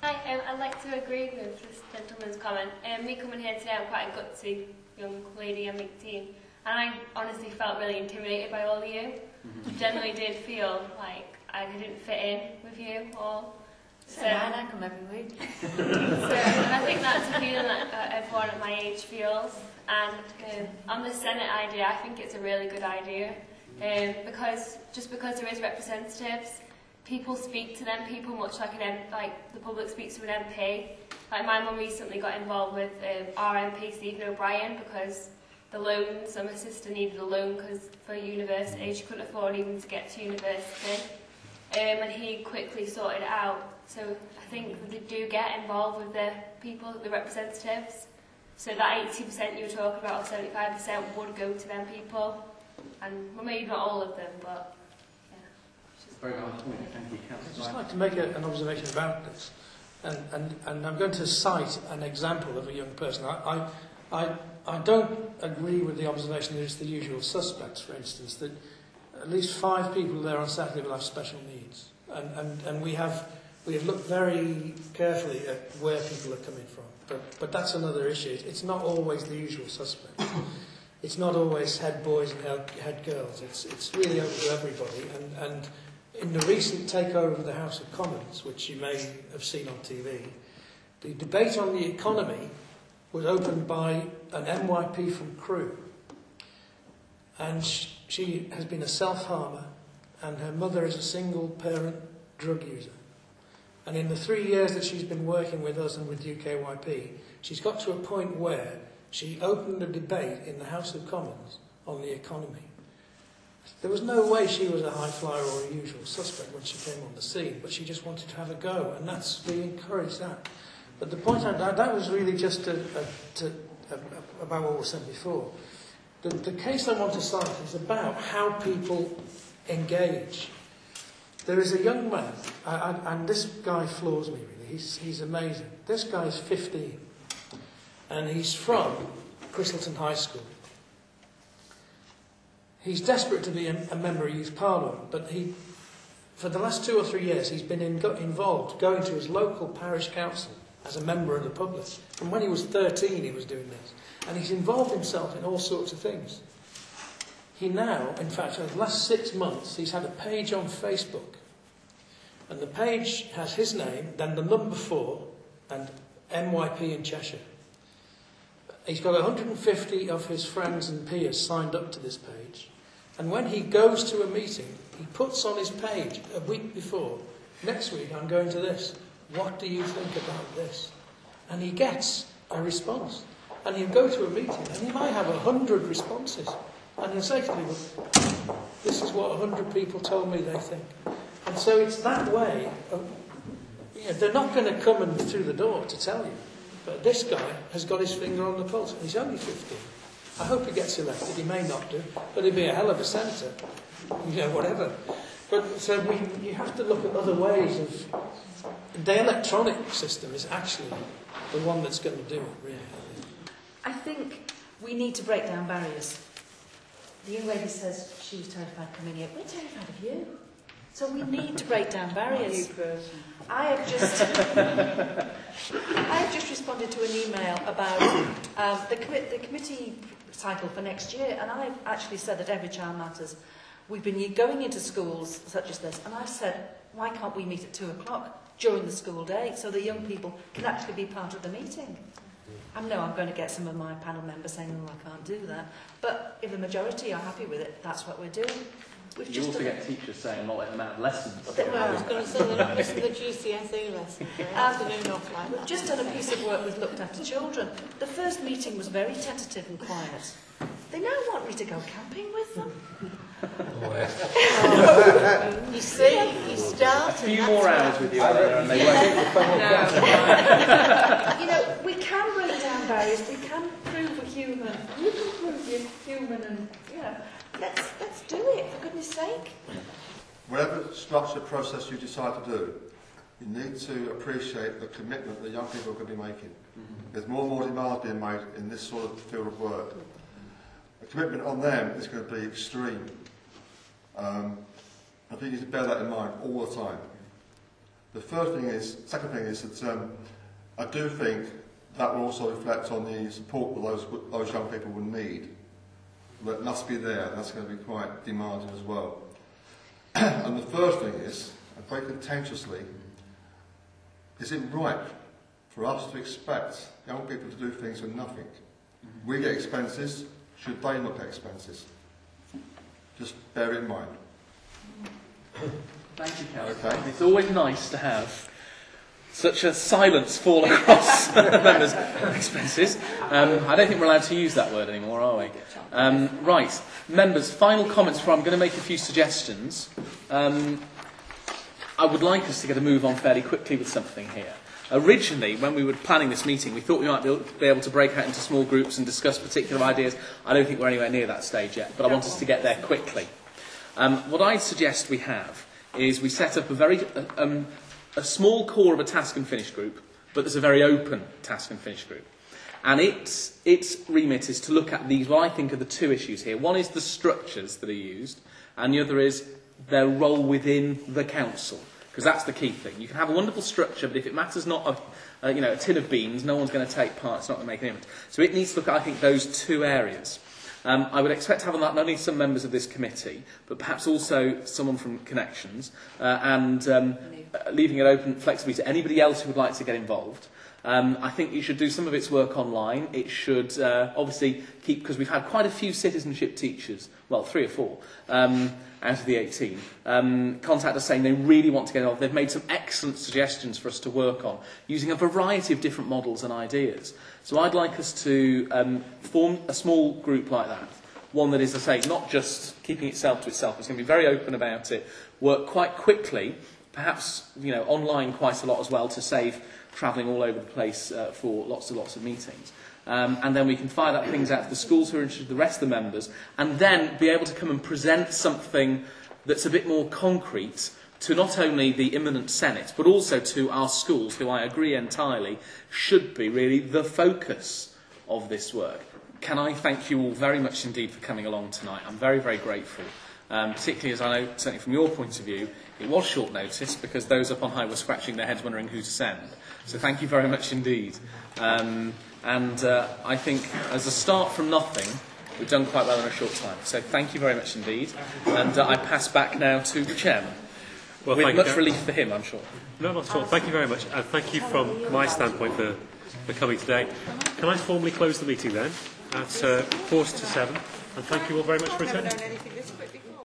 Hi, I'd like to agree with this gentleman's comment. Me coming here today, I'm quite a gutsy young lady, I'm 18, and I honestly felt really intimidated by all of you. Generally did feel like I didn't fit in with you all. So I come every week. And I think that's a feeling that everyone at my age feels. And on the Senate idea, I think it's a really good idea. Because there is representatives, people speak to them, people much like the public speaks to an MP. Like my mum recently got involved with our MP Stephen O'Brien because the loans, my sister needed a loan for university, she couldn't afford even to get to university. And he quickly sorted it out. So I think they do get involved with the people, the representatives. So that 80% you were talking about, or 75% would go to them people. And well, maybe not all of them, but yeah. Very nice point. Thank you, I'd just like to make an observation about this. And I'm going to cite an example of a young person. I don't agree with the observation that it's the usual suspects, for instance, that at least 5 people there on Saturday will have special needs. And we have looked very carefully at where people are coming from. But that's another issue. It's not always the usual suspects. It's not always head boys and head girls. It's really open to everybody. And in the recent takeover of the House of Commons, which you may have seen on TV, the debate on the economy was opened by an MYP from Crewe. And she has been a self-harmer, and her mother is a single-parent drug user. And in the 3 years that she's been working with us and with UKYP, she's got to a point where she opened a debate in the House of Commons on the economy. There was no way she was a high flyer or a usual suspect when she came on the scene, but she just wanted to have a go, and we encourage that. But the point that was really just about what was said before. The case I want to cite is about how people engage. There is a young man, and this guy floors me really, he's amazing. This guy's 15, and he's from Christleton High School. He's desperate to be a member of Youth Parliament, but for the last 2 or 3 years he's been involved going to his local parish council as a member of the public. From when he was 13 he was doing this. And he's involved himself in all sorts of things. He now, in fact, over the last 6 months, he's had a page on Facebook. And the page has his name, then the number 4, and MYP in Cheshire. He's got 150 of his friends and peers signed up to this page. And when he goes to a meeting, he puts on his page a week before, next week I'm going to this. What do you think about this? And he gets a response. And he'll go to a meeting and he might have 100 responses. And he'll say to people, this is what 100 people told me they think. And so it's that way. They're not going to come and through the door to tell you. But this guy has got his finger on the pulse. And he's only 15. I hope he gets elected. He may not do. But he'll be a hell of a senator. Whatever. But so you have to look at other ways of... The electronic system is actually the one that's going to do it, really. I think we need to break down barriers. The young lady says she was terrified coming here. We're terrified of you. So we need to break down barriers. I have just responded to an email about the committee cycle for next year, and I've actually said that Every Child Matters. We've been going into schools such as this, and I've said, why can't we meet at 2 o'clock during the school day so the young people can actually be part of the meeting? I know I'm going to get some of my panel members saying, oh, I can't do that. But if the majority are happy with it, that's what we're doing. You also get teachers saying not letting them out of lessons. Well, I was going to say they're not missing the GCSE lesson. Afternoon off like that. We've just done a piece of work with Looked After Children. The first meeting was very tentative and quiet. They now want me to go camping with them. You see, you start. A few more hours with you, and they won't. We can break down barriers. We can prove we're human. You can prove you're human, and let's do it for goodness sake. Whatever structured process you decide to do, you need to appreciate the commitment that young people are going to be making. There's more and more demands being made in this sort of field of work. The commitment on them is going to be extreme. I think you need to bear that in mind all the time. Second thing is that I do think that will also reflect on the support that those young people will need. That must be there, and that's going to be quite demanding as well. And the third thing is, and very contentiously, is it right for us to expect young people to do things for nothing? We get expenses, should they not get expenses? Just bear it in mind. Thank you, Kelly. Okay. It's always nice to have such a silence fall across members' expenses. I don't think we're allowed to use that word anymore, are we? Right, members, final comments before I'm going to make a few suggestions. I would like us to get a move on fairly quickly with something here. Originally, when we were planning this meeting, we thought we might be able to break out into small groups and discuss particular ideas. I don't think we're anywhere near that stage yet, but I want us to get there quickly. What I'd suggest we have is we set up a small core of a task and finish group, but there's a very open task and finish group. And its remit is to look at these, what I think are the two issues here. One is the structures that are used, and the other is their role within the council. Because that's the key thing. You can have a wonderful structure, but if it matters not a tin of beans, no one's going to take part, it's not going to make an image. So it needs to look at, I think, those two areas. I would expect to have on that not only some members of this committee, but perhaps also someone from Connections, and leaving it open flexibly to anybody else who would like to get involved. I think you should do some of its work online. It should obviously keep, because we've had quite a few citizenship teachers, well, 3 or 4, out of the 18, contact us saying they really want to get involved. They've made some excellent suggestions for us to work on, using a variety of different models and ideas. So I'd like us to form a small group like that. One that is, as I say, not just keeping itself to itself. It's going to be very open about it, work quite quickly, perhaps online quite a lot as well, to save travelling all over the place for lots and lots of meetings. And then we can fire that things out to the schools who are interested, the rest of the members, and then be able to come and present something that's a bit more concrete to not only the imminent Senate, but also to our schools, who I agree entirely should be really the focus of this work. Can I thank you all very much indeed for coming along tonight? I'm very, very grateful. Particularly as I know, certainly from your point of view, it was short notice because those up on high were scratching their heads wondering who to send. So thank you very much indeed. I think as a start from nothing, we've done quite well in a short time. So thank you very much indeed. And I pass back now to the chairman. Well, with much relief for him, I'm sure. No, not at all. Thank you very much. And thank you from my standpoint for coming today. Can I formally close the meeting then at 7:45? And thank you all very much for attending.